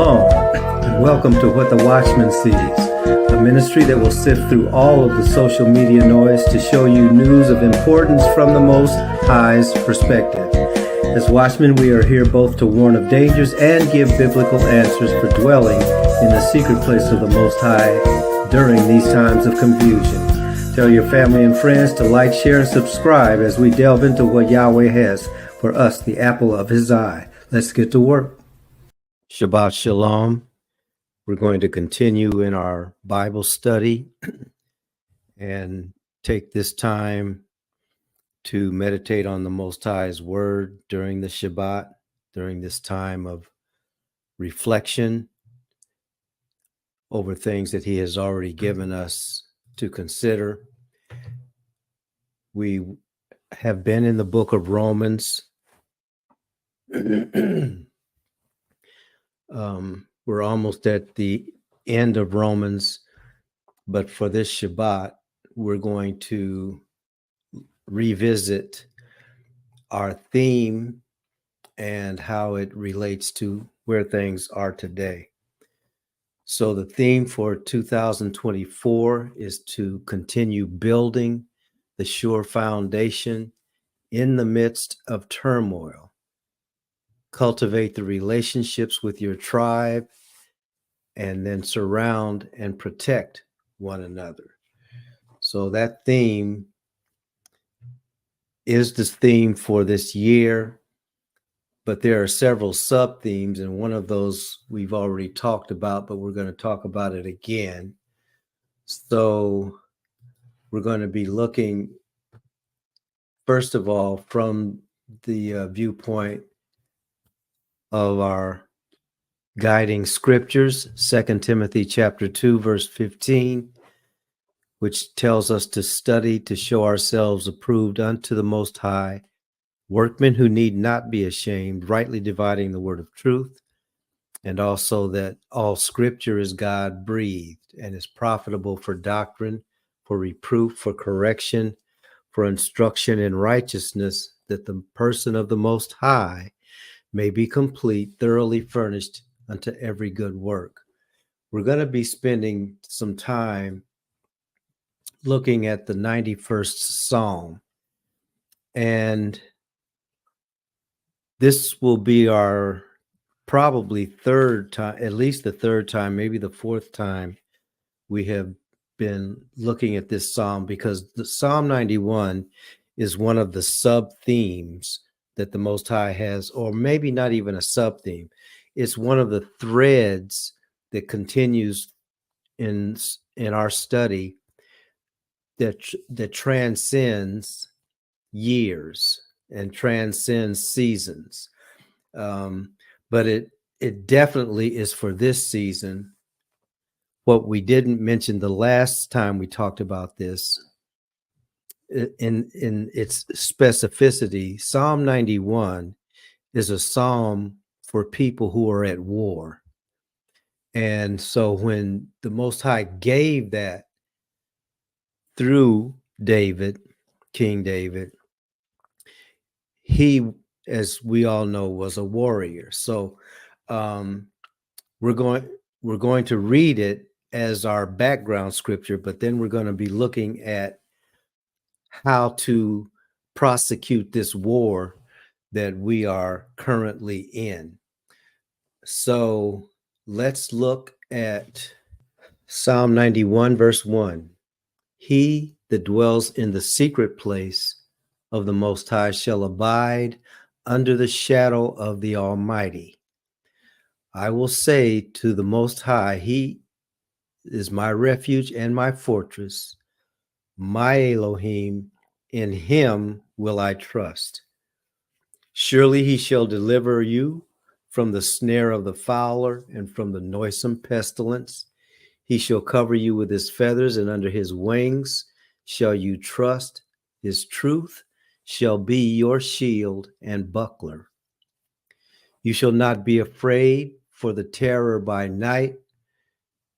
Shalom, and welcome to What the Watchman Sees, a ministry that will sift through all of the social media noise to show you news of importance from the Most High's perspective. As watchmen, we are here both to warn of dangers and give biblical answers for dwelling in the secret place of the Most High during these times of confusion. Tell your family and friends to like, share, and subscribe as we delve into what Yahweh has for us, the apple of his eye. Let's get to work. Shabbat Shalom. We're going to continue in our Bible study and take this time to meditate on the Most High's word during the Shabbat, during this time of reflection over things that he has already given us to consider. We have been in the book of Romans. We're almost at the end of Romans, but for this Shabbat, we're going to revisit our theme and how it relates to where things are today. So the theme for 2024 is to continue building the sure foundation in the midst of turmoil. Cultivate the relationships with your tribe, and then surround and protect one another. So that theme is the theme for this year, but there are several sub-themes, and one of those we've already talked about, but we're going to talk about it again. So we're going to be looking, first of all, from the viewpoint of our guiding scriptures, 2 Timothy chapter 2, verse 15, which tells us to study to show ourselves approved unto the Most High, workmen who need not be ashamed, rightly dividing the word of truth, and also that all scripture is God-breathed and is profitable for doctrine, for reproof, for correction, for instruction in righteousness, that the person of the Most High may be complete, thoroughly furnished unto every good work. We're going to be spending some time looking at the 91st Psalm, and this will be our probably third time, at least the third time, maybe the fourth time we have been looking at this Psalm, because the Psalm 91 is one of the sub-themes that the Most High has, or maybe not even a sub-theme. It's one of the threads that continues in our study that transcends years and transcends seasons. But it definitely is for this season. What we didn't mention the last time we talked about this, in its specificity, Psalm 91 is a psalm for people who are at war. And so when the Most High gave that through David, King David, he, as we all know, was a warrior. So we're going to read it as our background scripture, but then we're going to be looking at how to prosecute this war that we are currently in. So let's look at Psalm 91, verse 1. He that dwells in the secret place of the Most High shall abide under the shadow of the Almighty. I will say to the Most High, He is my refuge and my fortress, my Elohim, in him will I trust. Surely he shall deliver you from the snare of the fowler and from the noisome pestilence. He shall cover you with his feathers, and under his wings shall you trust. His truth shall be your shield and buckler. You shall not be afraid for the terror by night,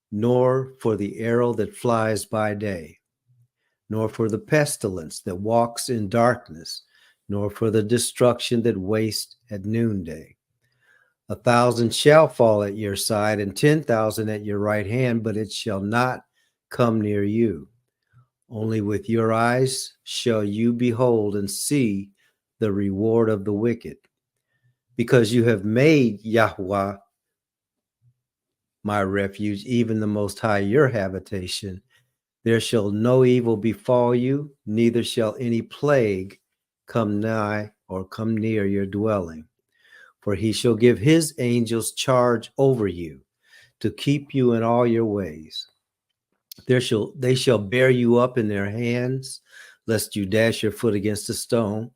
nor for the arrow that flies by day, nor for the pestilence that walks in darkness, nor for the destruction that wastes at noonday. 1,000 shall fall at your side and 10,000 at your right hand, but it shall not come near you. Only with your eyes shall you behold and see the reward of the wicked. Because you have made Yahweh my refuge, even the Most High your habitation, there shall no evil befall you, neither shall any plague come nigh or come near your dwelling. For he shall give his angels charge over you, to keep you in all your ways. They shall bear you up in their hands, lest you dash your foot against a stone.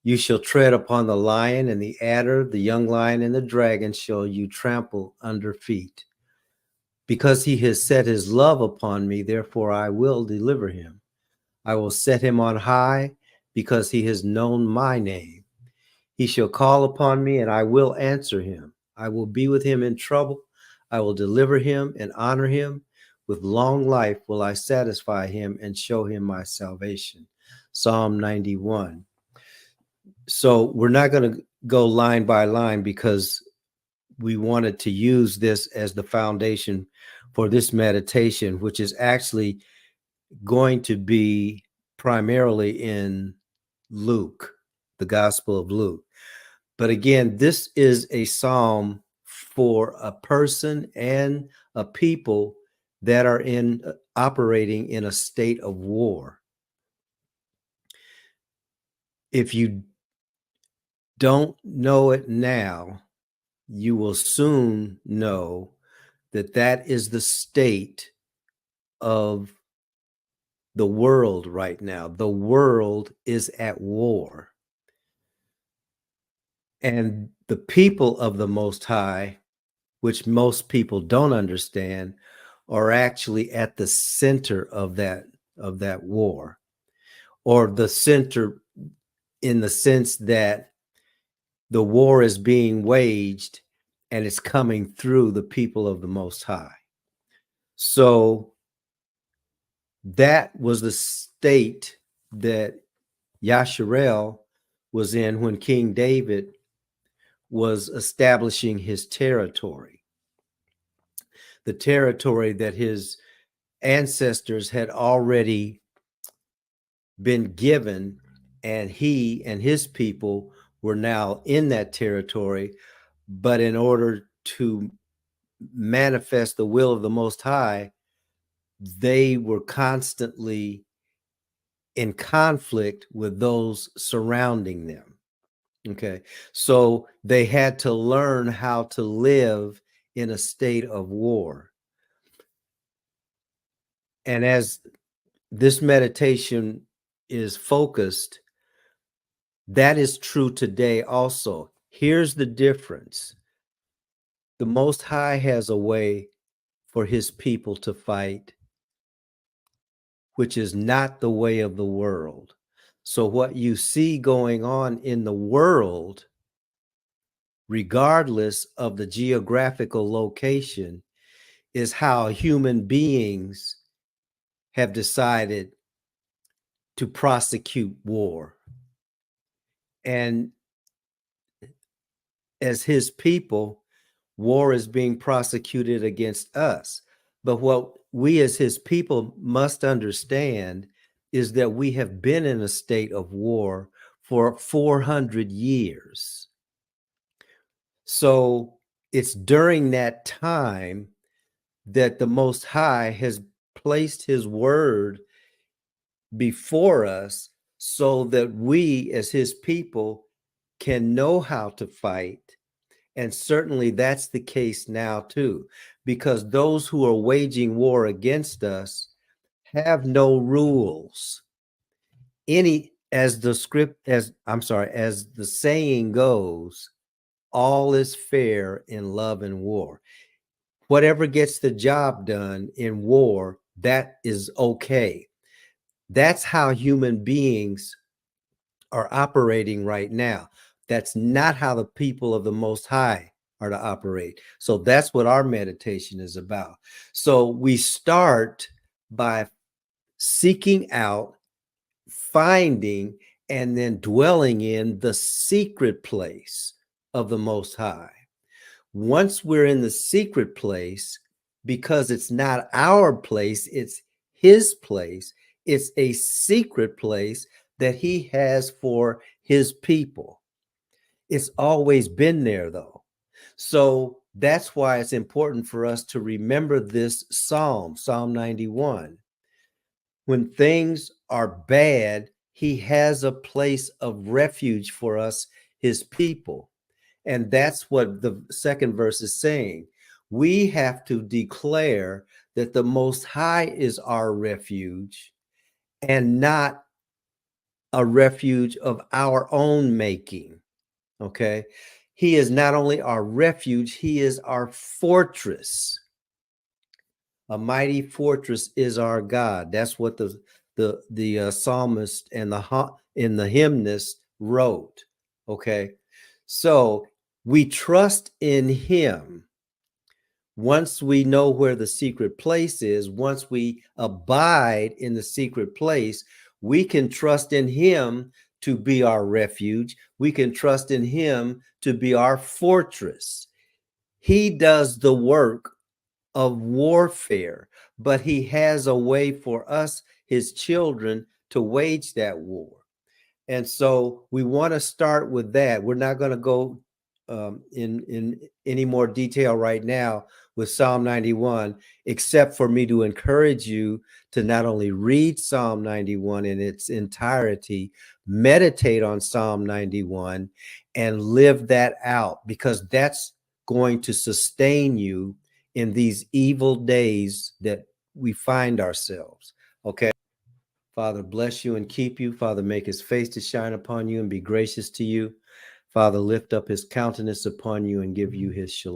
You shall tread upon the lion and the adder, the young lion and the dragon shall you trample under feet. Because he has set his love upon me, therefore I will deliver him. I will set him on high, because he has known my name. He shall call upon me, and I will answer him. I will be with him in trouble. I will deliver him and honor him. With long life will I satisfy him and show him my salvation. Psalm 91. So we're not going to go line by line because we wanted to use this as the foundation for this meditation, which is actually going to be primarily in Luke, the Gospel of Luke. But again, this is a psalm for a person and a people that are operating in a state of war. If you don't know it now, you will soon know that that is the state of the world right now. The world is at war. And the people of the Most High, which most people don't understand, are actually at the center of that war, or the center in the sense that the war is being waged and it's coming through the people of the Most High. So that was the state that Yasharel was in when King David was establishing his territory, the territory that his ancestors had already been given, and he and his people were now in that territory. But in order to manifest the will of the Most High, they were constantly in conflict with those surrounding them. Okay, so they had to learn how to live in a state of war. And as this meditation is focused, that is true today also. Here's the difference. The Most High has a way for his people to fight, which is not the way of the world. So what you see going on in the world, regardless of the geographical location, is how human beings have decided to prosecute war. And as his people, war is being prosecuted against us. But what we as his people must understand is that we have been in a state of war for 400 years. So it's during that time that the Most High has placed his word before us so that we as his people can know how to fight. And certainly that's the case now too, because those who are waging war against us have no rules. As the saying goes, all is fair in love and war. Whatever gets the job done in war, that is okay. That's how human beings are operating right now. That's not how the people of the Most High are to operate. So that's what our meditation is about. So we start by seeking out, finding, and then dwelling in the secret place of the Most High. Once we're in the secret place, because it's not our place, it's his place. It's a secret place that he has for his people. It's always been there, though. So that's why it's important for us to remember this Psalm 91. When things are bad, he has a place of refuge for us, his people. And that's what the second verse is saying. We have to declare that the Most High is our refuge and not a refuge of our own making. Okay. He is not only our refuge, he is our fortress. A mighty fortress is our God. That's what the psalmist and the hymnist wrote. Okay. So we trust in him. Once we know where the secret place is, once we abide in the secret place, we can trust in him to be our refuge. We can trust in him to be our fortress. He does the work of warfare, but he has a way for us, his children, to wage that war. And so we want to start with that. We're not going to go in any more detail right now with Psalm 91, except for me to encourage you to not only read Psalm 91 in its entirety, meditate on Psalm 91, and live that out, because that's going to sustain you in these evil days that we find ourselves. Okay. Father, bless you and keep you. Father, make his face to shine upon you and be gracious to you. Father, lift up his countenance upon you and give you his shalom.